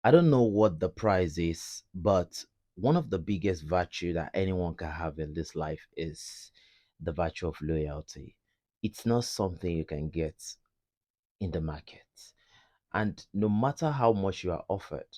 I don't know what the price is, but one of the biggest virtue that anyone can have in this life is the virtue of loyalty. It's not something you can get in the market. And no matter how much you are offered,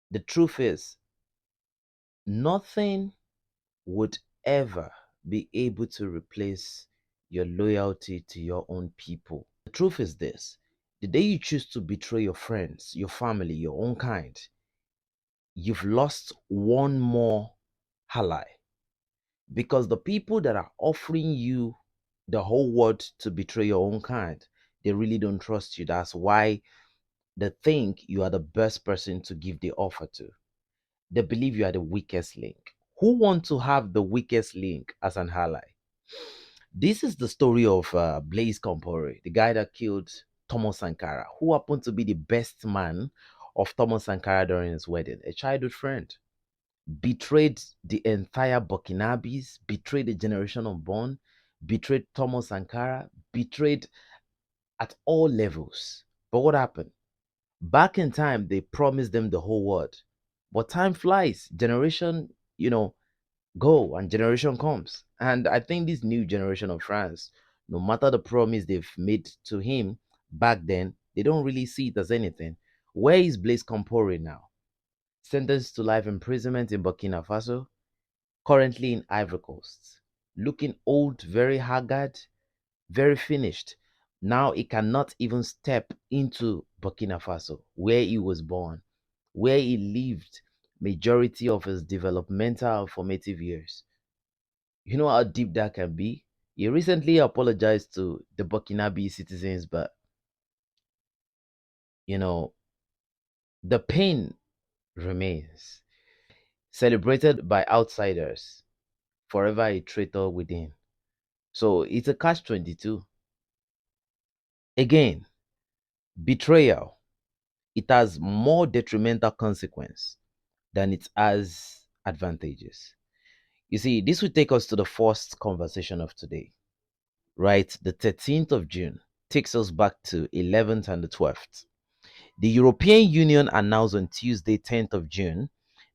the truth is nothing would ever be able to replace your loyalty to your own people. The truth is this: the day you choose to betray your friends, your family, your own kind, you've lost one more ally, because the people that are offering you the whole world to betray your own kind, they really don't trust you. That's why they think you are the best person to give the offer to. They believe you are the weakest link. Who want to have the weakest link as an ally? This is the story of Blaise Compaore, the guy that killed Thomas Sankara, who happened to be the best man of Thomas Sankara during his wedding, a childhood friend. Betrayed the entire Burkinabes, betrayed the generation unborn, betrayed Thomas Sankara, betrayed at all levels. But what happened? Back in time, they promised them the whole world. But time flies, generation, go and generation comes. And I think this new generation of France, no matter the promise they've made to him back then, they don't really see it as anything. Where is Blaise Compaore now? Sentenced to life imprisonment in Burkina Faso, currently in Ivory Coast. Looking old, very haggard, very finished. Now he cannot even step into Burkina Faso, where he was born, where he lived majority of his developmental and formative years. You know how deep that can be? He recently apologized to the Burkinabe citizens, but you know, the pain remains. Celebrated by outsiders, forever a traitor within. So it's a catch 22. Again, betrayal. It has more detrimental consequence than it has advantages. You see, this will take us to the first conversation of today, right? The 13th of June takes us back to 11th and the 12th. The European Union announced on Tuesday, 10th of June,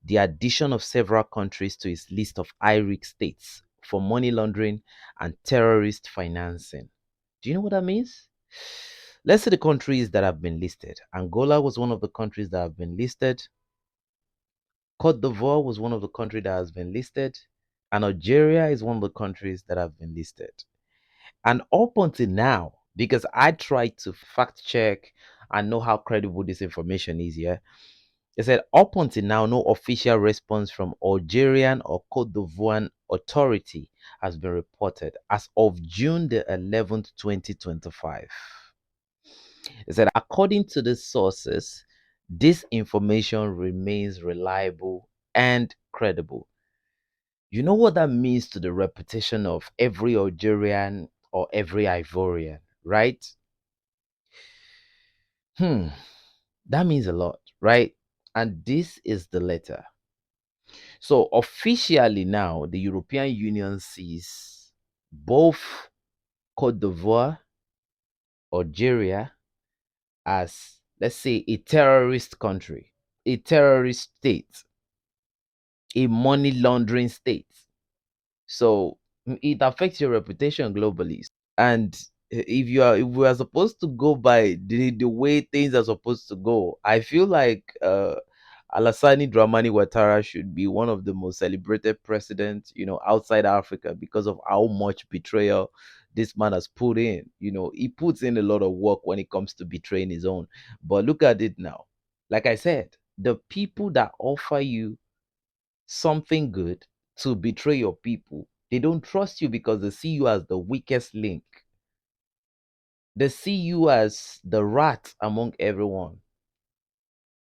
the addition of several countries to its list of high-risk states for money laundering and terrorist financing. Do you know what that means? Let's see the countries that have been listed. Angola was one of the countries that have been listed. Cote d'Ivoire was one of the countries that has been listed. And Algeria is one of the countries that have been listed. And up until now, because I tried to fact check and know how credible this information is, yeah, they said up until now, no official response from Algerian or Cote d'Ivoire authority has been reported as of June the 11th, 2025. They said, according to the sources, this information remains reliable and credible. You know what that means to the reputation of every Algerian or every Ivorian, right? Hmm, that means a lot, right? And this is the letter. So officially now, the European Union sees both Cote d'Ivoire, Algeria as, let's say, a terrorist country, a terrorist state, a money laundering state. So it affects your reputation globally. And if we are supposed to go by the way things are supposed to go, I feel like Alassani Dramani Ouattara should be one of the most celebrated presidents, outside Africa, because of how much betrayal this man has put in. He puts in a lot of work when it comes to betraying his own. But look at it now. Like I said, the people that offer you something good to betray your people, they don't trust you because they see you as the weakest link. They see you as the rat among everyone.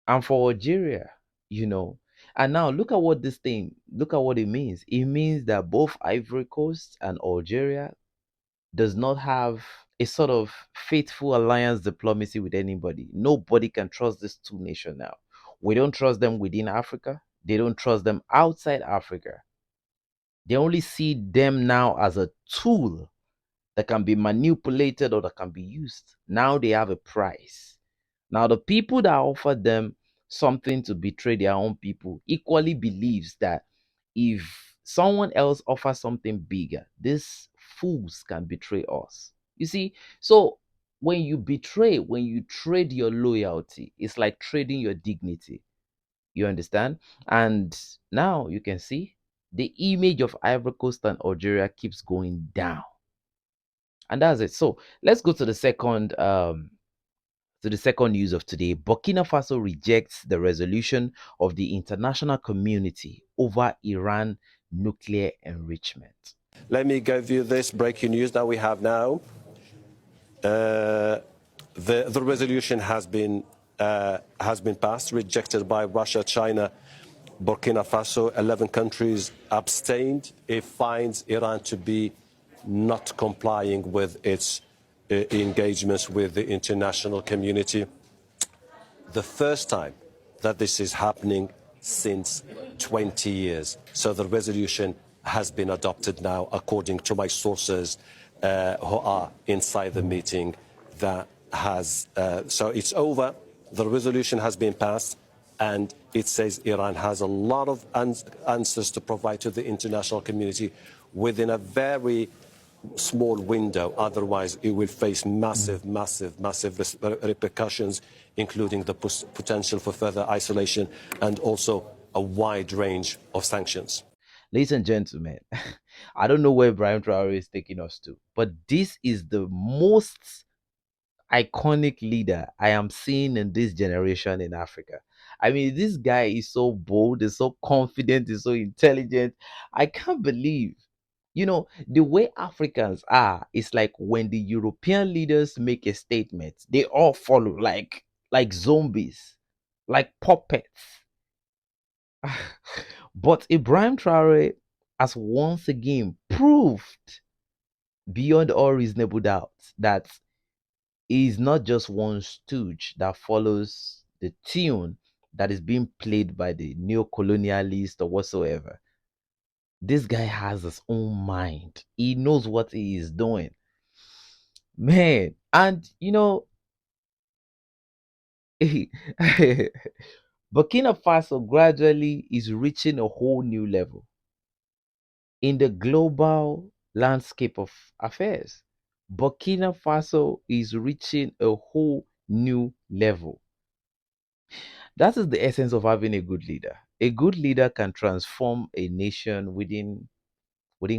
And for Algeria, you know. And now look at what it means. It means that both Ivory Coast and Algeria does not have a sort of faithful alliance diplomacy with anybody. Nobody can trust these two nations now. We don't trust them within Africa. They don't trust them outside Africa. They only see them now as a tool that can be manipulated or that can be used. Now they have a price. Now, the people that offer them something to betray their own people equally believes that if someone else offers something bigger, these fools can betray us. You see, so when you betray, when you trade your loyalty, it's like trading your dignity. You understand? And now you can see the image of Ivory Coast and Algeria keeps going down. And that's it. So let's go to the second news of today. Burkina Faso rejects the resolution of the international community over Iran nuclear enrichment. Let me give you this breaking news that we have now. The resolution has been passed, rejected by Russia, China, Burkina Faso. 11 countries abstained. It finds Iran to be not complying with its engagements with the international community. The first time that this is happening since 20 years. So the resolution has been adopted now, according to my sources who are inside the meeting. That has so it's over. The resolution has been passed, and it says Iran has a lot of answers to provide to the international community within a very small window. Otherwise, it will face massive repercussions, including the potential for further isolation and also a wide range of sanctions. Ladies and gentlemen, I don't know where Brian Traore is taking us to, but this is the most iconic leader I am seeing in this generation in Africa. I mean, this guy is so bold, is so confident, is so intelligent. I can't believe, the way Africans are. It's like when the European leaders make a statement, they all follow like zombies, like puppets. But Ibrahim Traore has once again proved beyond all reasonable doubt that he is not just one stooge that follows the tune that is being played by the neo-colonialist or whatsoever. This guy has his own mind. He knows what he is doing. Man, and Burkina Faso gradually is reaching a whole new level in the global landscape of affairs. Burkina Faso is reaching a whole new level. That is the essence of having a good leader. A good leader can transform a nation within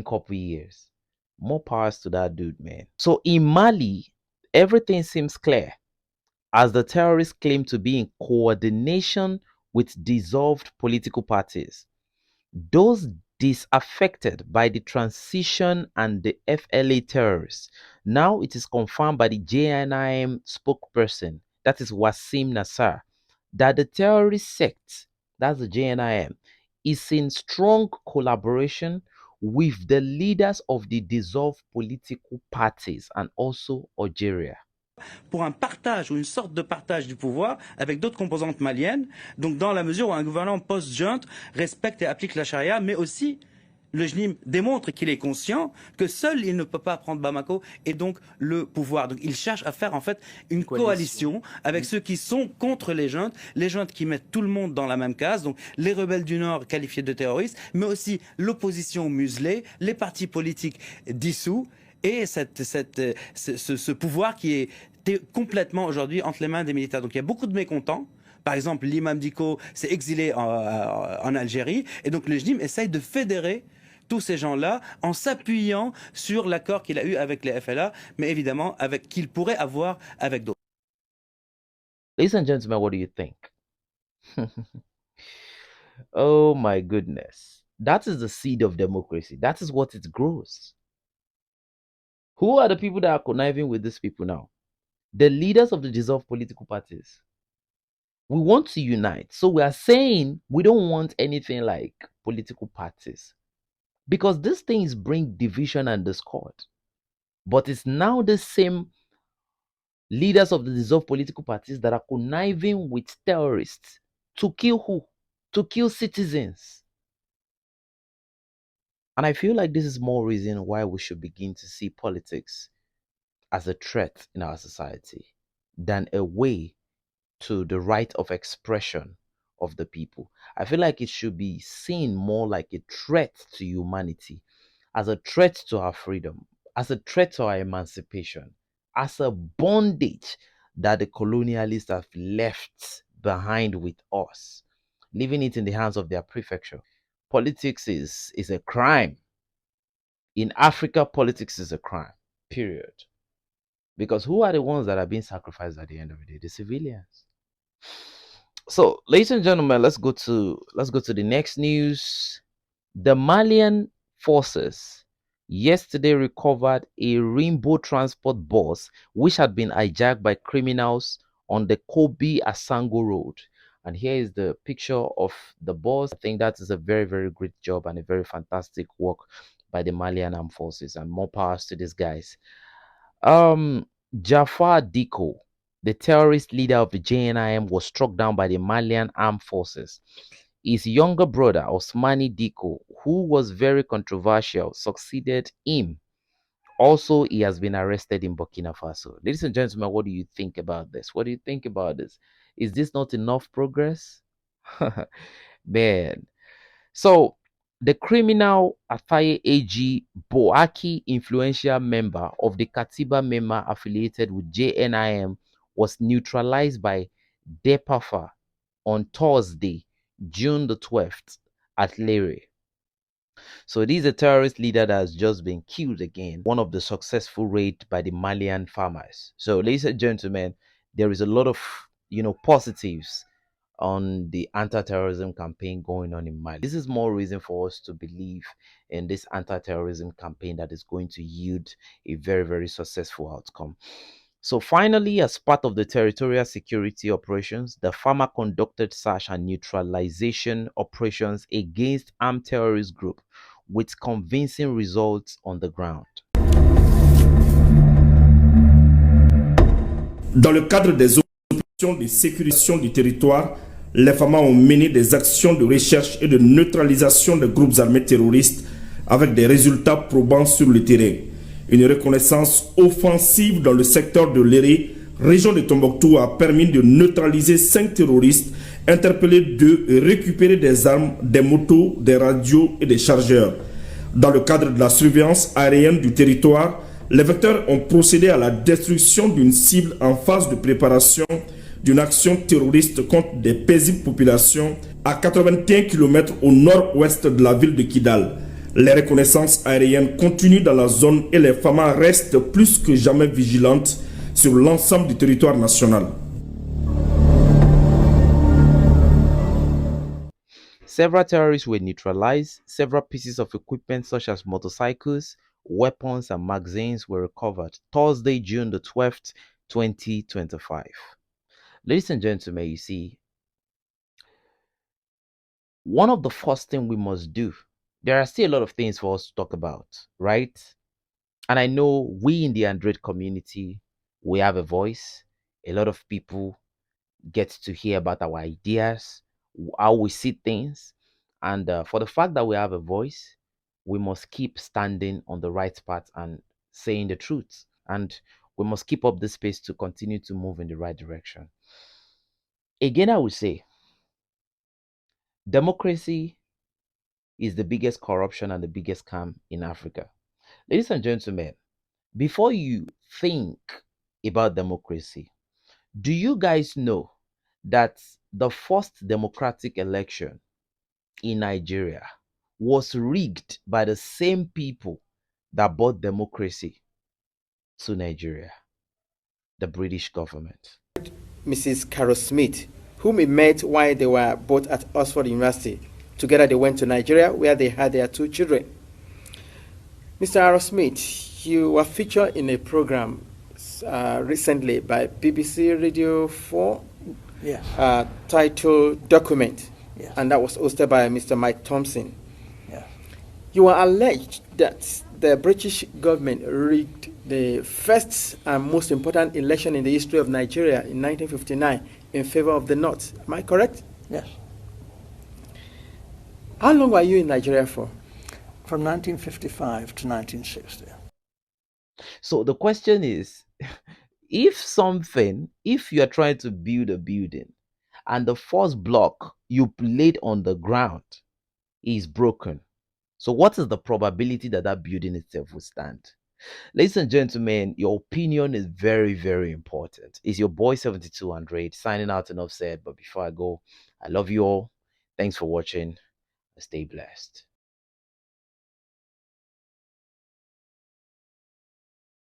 couple years. More powers to that dude, man. So in Mali, everything seems clear as the terrorists claim to be in coordination with dissolved political parties. Those disaffected by the transition and the FLA terrorists. Now it is confirmed by the JNIM spokesperson, that is Wasim Nassar, that the terrorist sect, that's the JNIM, is in strong collaboration with the leaders of the dissolved political parties and also Algeria. Pour un partage ou une sorte de partage du pouvoir avec d'autres composantes maliennes, donc dans la mesure où un gouvernement post-junte respecte et applique la charia, mais aussi le JNIM démontre qu'il est conscient que seul il ne peut pas prendre Bamako et donc le pouvoir. Donc il cherche à faire en fait une coalition avec ceux qui sont contre les juntes qui mettent tout le monde dans la même case, donc les rebelles du Nord qualifiés de terroristes, mais aussi l'opposition muselée, les partis politiques dissous et ce pouvoir qui est complètement aujourd'hui entre les mains des militaires. Donc il y a beaucoup de mécontents. Par exemple, l'imam Diko s'est exilé en Algérie et donc le JNIM essaye de fédérer tous ces gens-là en s'appuyant sur l'accord qu'il a eu avec les FLA, mais évidemment qu'il pourrait avoir avec d'autres. Ladies and gentlemen, what do you think? Oh my goodness. That is the seed of democracy. That is what it grows. Who are the people that are conniving with these people now? The leaders of the dissolved political parties. We want to unite. So we are saying we don't want anything like political parties. Because these things bring division and discord. But it's now the same leaders of the dissolved political parties that are conniving with terrorists to kill who? To kill citizens. And I feel like this is more reason why we should begin to see politics as a threat in our society than a way to the right of expression of the people. I feel like it should be seen more like a threat to humanity, as a threat to our freedom, as a threat to our emancipation, as a bondage that the colonialists have left behind with us, leaving it in the hands of their prefecture. Politics is a crime. In Africa, politics is a crime, period. Because who are the ones that are being sacrificed at the end of the day? The civilians. So, ladies and gentlemen, let's go to the next news. The Malian forces yesterday recovered a rainbow transport bus which had been hijacked by criminals on the Kobe Asango Road. And here is the picture of the bus. I think that is a very, very great job and a very fantastic work by the Malian armed forces. And more powers to these guys. Um, Jafar Diko, the terrorist leader of the JNIM, was struck down by the Malian armed forces. His younger brother, Osmani Diko, who was very controversial, succeeded him. Also, he has been arrested in Burkina Faso. Ladies and gentlemen, what do you think about this? What do you think about this? Is this not enough progress? Man. So, the criminal Afaye AG Boaki, influential member of the Katiba member affiliated with JNIM, was neutralized by DEPAFA on Thursday, June the 12th at Lere. So this is a terrorist leader that has just been killed again. One of the successful raid by the Malian farmers. So ladies and gentlemen, there is a lot of positives on the anti-terrorism campaign going on in Mali. This is more reason for us to believe in this anti-terrorism campaign that is going to yield a very, very successful outcome. So finally, as part of the territorial security operations, the farmer conducted search and neutralization operations against armed terrorist group with convincing results on the ground. Dans le cadre des opérations de sécurisation du territoire, les FAMA ont mené des actions de recherche et de neutralisation des groupes armés terroristes avec des résultats probants sur le terrain. Une reconnaissance offensive dans le secteur de Léré, région de Tombouctou, a permis de neutraliser 5 terroristes, interpeller 2 et récupérer des armes, des motos, des radios et des chargeurs. Dans le cadre de la surveillance aérienne du territoire, les vecteurs ont procédé à la destruction d'une cible en phase de préparation d'une action terroriste contre des paisibles populations à 81 km au nord-ouest de la ville de Kidal. Les reconnaissances aériennes continuent dans la zone et les FAMA restent plus que jamais vigilantes sur l'ensemble du territoire national. Several terrorists were neutralized. Several pieces of equipment such as motorcycles, weapons, and magazines were recovered Thursday, June the 12th, 2025. Ladies and gentlemen, you see, one of the first things we must do, there are still a lot of things for us to talk about, right? And I know we in the Android community, we have a voice. A lot of people get to hear about our ideas, how we see things. And for the fact that we have a voice, we must keep standing on the right path and saying the truth. And we must keep up the space to continue to move in the right direction. Again, I would say democracy is the biggest corruption and the biggest scam in Africa. Ladies and gentlemen, before you think about democracy, do you guys know that the first democratic election in Nigeria was rigged by the same people that brought democracy to Nigeria? The British government. Mrs. Carol Smith, whom he met while they were both at Oxford University. Together they went to Nigeria where they had their 2 children. Mr. Carol Smith, you were featured in a program recently by BBC Radio 4 titled Document, and that was hosted by Mr. Mike Thompson. You were alleged that the British government rigged the first and most important election in the history of Nigeria in 1959 in favor of the North. Am I correct? Yes. How long were you in Nigeria for? From 1955 to 1960. So the question is, If you're trying to build a building and the first block you laid on the ground is broken, so what is the probability that that building itself will stand? Ladies and gentlemen, your opinion is very, very important. It's your boy 7200 signing out. Enough said. But before I go, I love you all. Thanks for watching. Stay blessed.